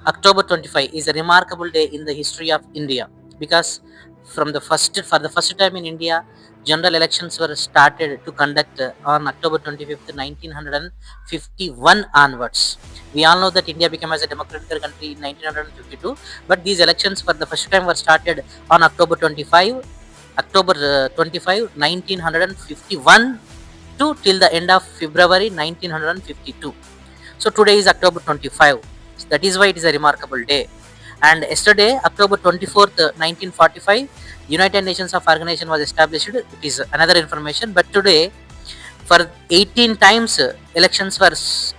October 25 is a remarkable day in the history of India because for the first time in India, general elections were started to conduct on October 25th, 1951 onwards. We all know that India became as a democratic country in 1952, but these elections for the first time were started on October 25, 1951 to till the end of February 1952. So today is October 25. That is why it is a remarkable day. And yesterday, October 24th, 1945, United Nations of Organization was established. It is another information. But today, for 18 times, elections were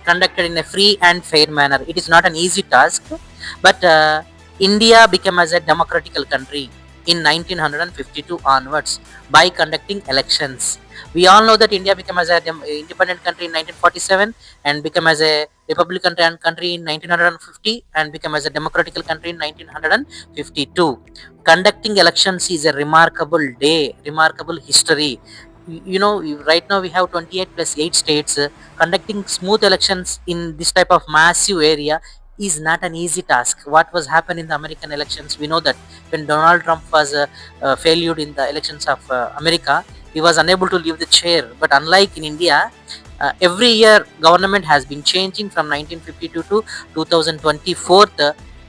conducted in a free and fair manner. It is not an easy task, but India became as a democratical country in 1952 onwards by conducting elections. We all know that India became as a independent country in 1947 and became as a republican country in 1950 and became as a democratical country in 1952. Conducting elections is a remarkable day, remarkable history. Right now we have 28 plus 8 states. Conducting smooth elections in this type of massive area is not an easy task. What was happened in the American elections, we know that when Donald Trump was failed in the elections of America, he was unable to leave the chair. But unlike in India, every year government has been changing from 1952 to 2024.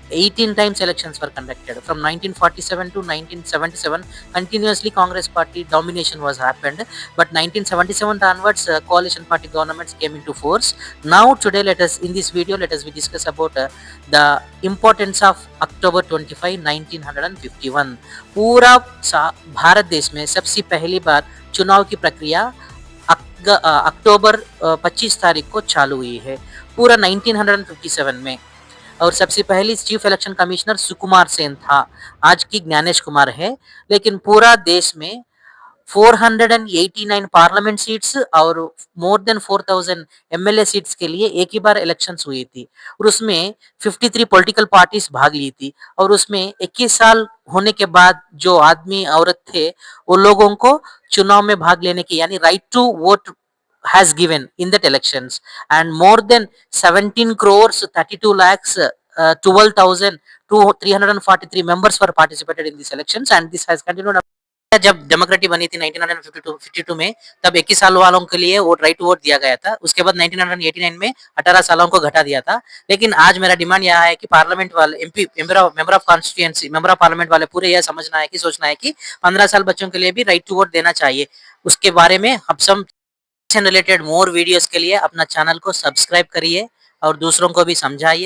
18 times elections were conducted from 1947 to 1977. Continuously Congress party domination was happened, but 1977 onwards coalition party governments came into force. Now today, let us in this video let us we discuss about the importance of October 25, 1951. पूरा भारत देश में सबसे पहली बार चुनाव की प्रक्रिया अक्टूबर 25 तारीख को चालू हुई है पूरा 1957 में। और सबसे पहली chief election commissioner Sukumar Sen था, आज की ज्ञानेश कुमार है। लेकिन पूरा देश में 489 पार्लियामेंट सीट्स और मोर देन 4000 एमएलए सीट्स के लिए एक ही बार इलेक्शंस हुई थी और उसमें 53 पॉलिटिकल पार्टीज भाग ली थी। और उसमें 21 साल होने के बाद जो आदमी औरत थे वो लोगों को चुनाव में भाग लेने की यानी right to vote has given in that elections, and more than 17 crores 32 lakhs 12,000 to 343 members were participated in these elections, and this has continued. जब डेमोक्रेटिक बनी थी 1952 में, तब 21 साल वालों के लिए वोट राइट टू वोट दिया गया था। उसके बाद 1989 में 18 सालों को घटा दिया था। लेकिन आज मेरा डिमांड यह है कि पार्लियामेंट वाले MP member of constituency member of parliament वाले पूरे यह समझना है कि सोचना है कि 15 साल बच्चों के लिए भी राइट टू वोट देना चाहिए। उसके बारे में हम सब रिलेटेड मोर वीडियोस के लिए अपना चैनल को सब्सक्राइब करिए और दूसरों को भी समझाइए।